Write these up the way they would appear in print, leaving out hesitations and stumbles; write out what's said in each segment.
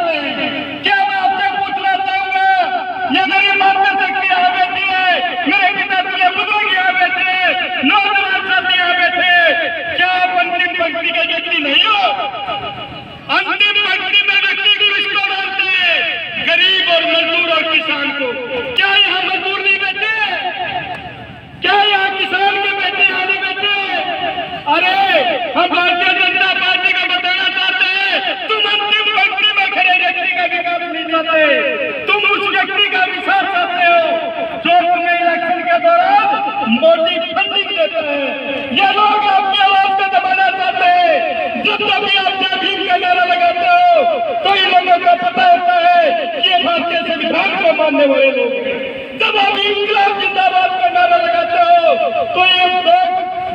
चाहते हैं। क्या मैं आपसे पूछना चाहूंगा, ये मेरी मातृ शक्ति यहाँ बैठी है, मेरे पिता के बुजुर्ग यहाँ बैठे, नौजवान साथी यहाँ बैठे, क्या आप अंतिम पंक्ति के व्यक्ति नहीं हो? अंतिम पंक्ति में व्यक्ति किसको मानते हैं? गरीब और मजदूर और किसान को। क्या यहाँ मजदूर नहीं बैठे? क्या यहाँ किसान के बैठे यहाँ नहीं बैठे? अरे हम भारतीय जनता पार्टी को बताना चाहते हैं, तुम अंतिम पंक्ति में खड़े व्यक्ति का विकास नहीं चाहते, तुम उस व्यक्ति का विकास चाहते हो जो तुम्हें इलेक्शन के दौरान मोदी फंडिंग देते हैं। ये लोग आपकी आवाज को दबाना चाहते हैं। जब भी आप जय भीम का नारा लगाते हो तो इन लोगों को पता होता है कि ये भारतीय संविधान को मानने वाले लोग हैं। जब आप इंकलाब जिंदाबाद का नारा लगाते हो तो ये लोग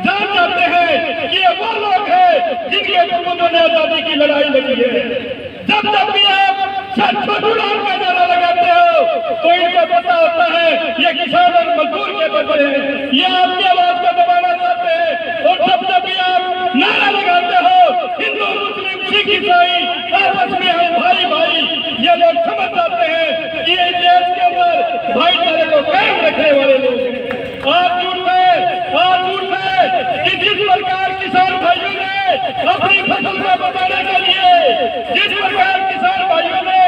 जान जाते हैं कि ये वो लोग हैं जिनके पूर्वजों ने आजादी की लड़ाई लड़ी है। जब भी आप छुड़ान का नारा लगाते हो तो इनको पता होता है ये किसान और मजदूर के बच्चे हैं, ये आपकी आवाज को दबाना चाहते हैं। और जब भी आप नारा लगाते हो हिंदू मुस्लिम सिख ईसाई आपस में हम भाई भाई, ये लोग समझ जाते हैं कि ये देश के अंदर भाईचारे को कायम रखने वाले लोग हैं। आज झूठ है कि जिस प्रकार किसान भाइयों ने अपनी फसल को बचाने के लिए, जिस प्रकार किसान भाइयों ने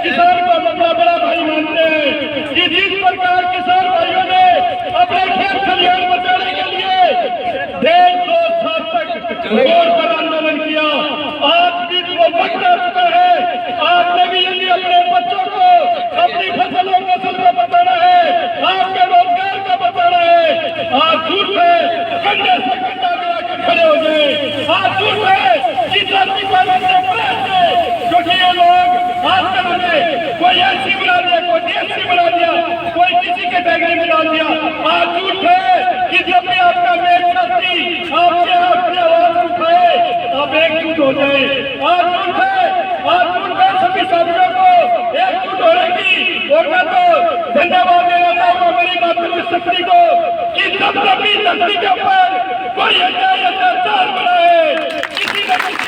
किसान को अपना बड़ा भाई मानते हैं, कि जिस प्रकार किसान भाइयों ने अपने खेत खलिहान बचाने के लिए 1.5 साल तक रोड पर आंदोलन किया, आज भी वो वक्त आ चुका है। आपने भी यदि अपने बच्चों को अपनी फसलों को बचाना है, आपके रोजगार को बचाना है, आज झूठ है कंधे से कंधा मिलाकर खड़े हो गए। आज झूठ है कि जाति पार्टी से क्योंकि ये लोग आजकल उन्हें कोई ऐसी बना दिया, कोई देसी बना दिया, कोई किसी कैटेगरी में डाल दिया। आज झूठ है कि जब भी आपका मेल साथी आपके अपनी आवाज उठाए आप एकजुट हो जाए। आज झूठ है सभी साथियों को एकजुट होने की। और मैं तो धन्यवाद देना चाहूंगा मेरी मातृ शक्ति को कि जब भी धरती के ऊपर कोई अत्याचार बनाए, किसी न किसी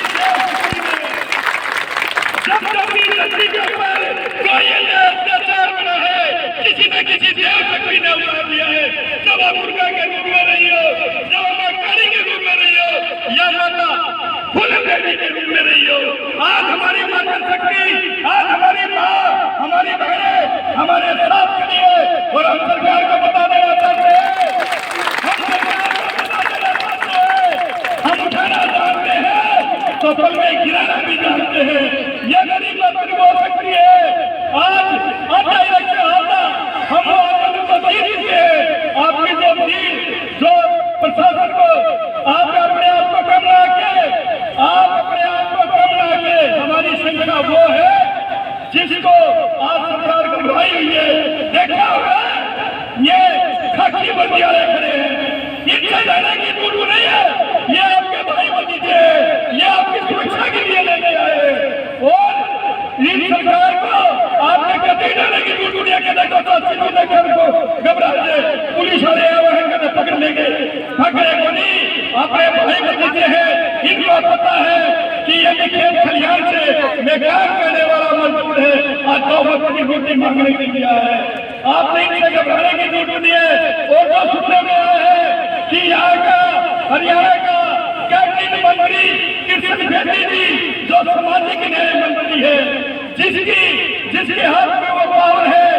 जब भी धरती के ऊपर कोई अत्याचार बना है, किसी न किसी देव शक्ति ने उतार दिया है। जब आप दुर्गा के रूप में रही हो, जब माता काली के रूप में रही हो, या माता फूल देवी के रूप में रही हो, आज हमारी माता शक्ति, आज हमारी माँ, हमारी बहनें हमारे साथ खड़ी है। और हम सरकार को बता देना चाहते हैं, हम उठाना जानते हैं तो पल में गिराना भी जानते हैं। ये गरीब मातृ हो सकती है। आज आता इलेक्शन आता हम आंदोलन को जीत चुके हैं। आपकी जो प्रशासन को आप अपने आप को कम ला के, हमारी संख्या वो है जिसको आज सरकार करवाई हुई है। देखा होगा ये खाकी बंदी वाले खड़े हैं, इनसे जाने की दूर नहीं है। ये आपके भाई भतीजे, ये आपकी सुरक्षा के लिए लेने आए। और इन सरकार को आपके कभी जाने की दूर दुनिया के देखो तो को घबरा जाए, पुलिस वाले आए पकड़ लेंगे, पकड़े को नहीं। अपने भाई भतीजे हैं, इनको पता है कि ये खेत खलिहान से मैं काम करने वाला मजदूर है, आज 2 वक्त की रोटी मांगने के लिए आया है। आपने इनसे घबराने की जरूरत नहीं है। और जो सुनने में आया है कि यहाँ का हरियाणा का कैबिनेट मंत्री कृष्ण बेदी जी जो सामाजिक न्याय मंत्री है, जिसके हाथ में वो पावर है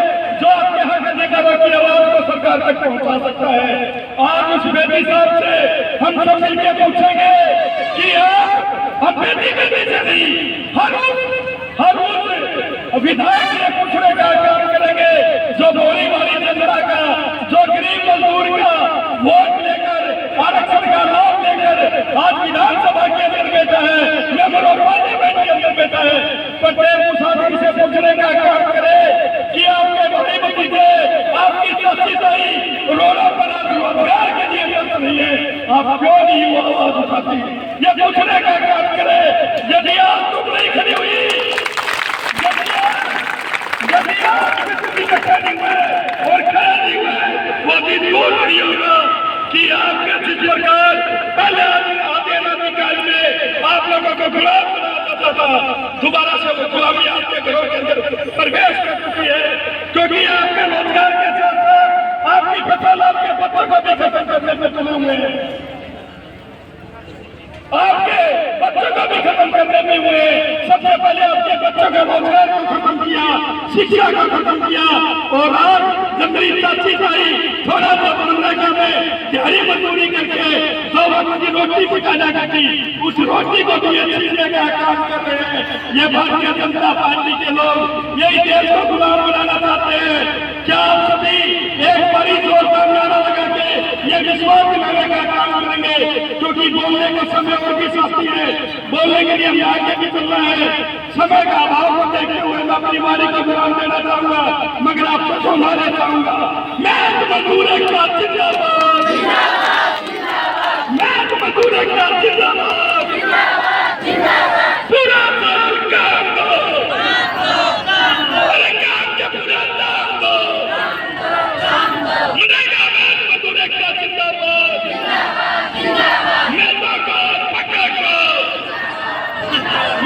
जो आपके हक अधिकारों की आवाज को सरकार तक पहुंचा सकता है। आज उस बेदी साहब से हम सब मिलकर पूछेंगे कि आप बेदी से नहीं हर उस विधायक से पूछने का काम करेंगे जो बोली वाली जनता का, जो गरीब मजदूर का वोट लेकर, आरक्षण का लाभ लेकर आज विधानसभा के अंदर बैठा है, मेंबर ऑफ पार्लियामेंट के अंदर बैठा है। पटेल मुसाफिर से पूछने का काम करे कि आपके भाई भतीजे, आपकी चाची ताई रोडों पर रोजगार के लिए व्यस्त नहीं है, आप क्यों नहीं वो आवाज उठाती? ये पूछने का काम करे। यदि आप तुम नहीं खड़ी हुई, यदि आप इकट्ठा नहीं हुए और खड़ा नहीं हुए, वो दिन दूर नहीं होगा कि आपके जिस प्रकार पहले आने काल में आप लोगों को गुलाम बनाया जाता था, दोबारा से वो गुलामी आपके के रोजगार के साथ साथ आपकी फसल आपके बच्चों को भी खत्म करने में तुले हुए हैं, आपके बच्चों को भी खत्म करने में हुए। सबसे पहले आपके बच्चों के रोजगार को खत्म किया, शिक्षा को खत्म किया, और आज जब मेरी चाची ताई थोड़ा बहुत मनरेगा में दिहाड़ी मजदूरी करके 2 वक्त की रोटी पकाना करती, उस रोटी को भी छीनने का काम कर रहे हैं ये भारतीय जनता पार्टी के लोग। यही देश को गुलाम बनाना चाहते हैं। क्या आप सभी एक बड़ी जोरदार नारा लगा के ये विश्वास दिलाने का काम करेंगे? क्योंकि बोलने को समय और भी साथी है, बोलने के लिए हम आगे भी चलना है। समय का अभाव को देखते हुए मैं अपनी वाणी को विराम देना चाहूंगा, मगर आपको सुनाना चाहूंगा, मैं मजदूर का जिंदाबाद, मैं मजदूर का जिंदाबाद, पूरा साल काम दो, अरे काम के पूरा दाम दो, मनरेगा में मजदूर का जिंदाबाद, नेता को पक्का करो,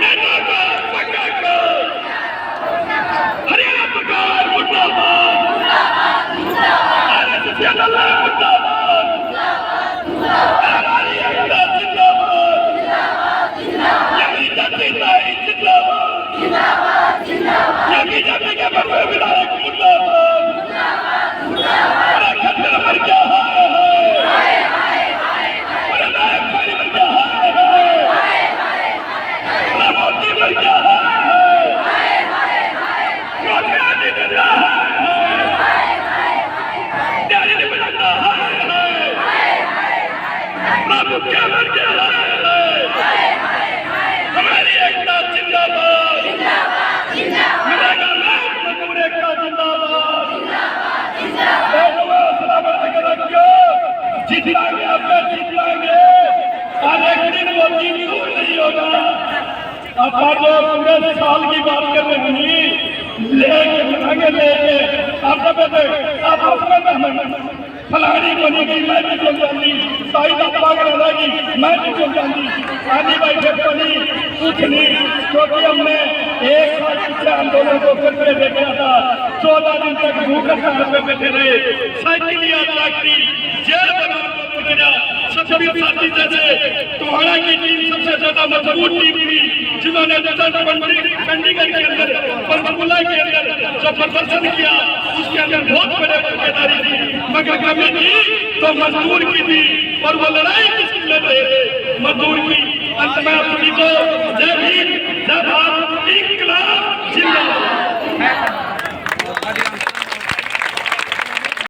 नेता को पक्का करो, हरियाणा सरकार मुर्दाबाद, आरएसएस मुर्दाबाद, हमारी एकता जिंदाबाद, यही जाति ताई जिंदाबाद, ये बीजेपी के बड़े विधायक मुर्दाबाद, अरे खंडर मर गया है, अरे नायक भाई मर गया है, अरे मोदी मर गया है, मोदी आदि कर रहा है, न्याय नहीं बदलता है, प्रभु क्या मर गया है, हमारी एकता जिंदाबाद, मनरेगा में मजदूर एकता जिंदाबाद, जितलाएंगे आपका जितलाएंगे, आज एक दिन वो दिन दूर नहीं होगा। अब आप जो पूरे साल की बात कर रहे हैं, लेके आप फलानी बनी गई, मैं भी चल जाऊंगी, साइदा पागल होगी, मैं भी चल जाऊंगी, आनी भाई फिर बनी कुछ नहीं, क्योंकि हमने एक साल पीछे आंदोलन को करते देखा था, 14 दिन तक भूखे पे बैठे रहे, साइकिल यात्रा की, जेल बनाने को गिरा, सभी साथी जैसे तुम्हारा की टीम सबसे ज्यादा मजबूत टीम थी, जिन्होंने चंडीगढ़ के अंदर पंचकुला के अंदर जो प्रदर्शन किया, उसके अंदर बहुत बड़े भागीदारी थी, मगर कमी थी तो मजदूर की थी, और वो लड़ाई किसकी लड़ रहे थे? मजदूर की। अंत में आप सभी को जय भीम, जय भारत, इंकलाब।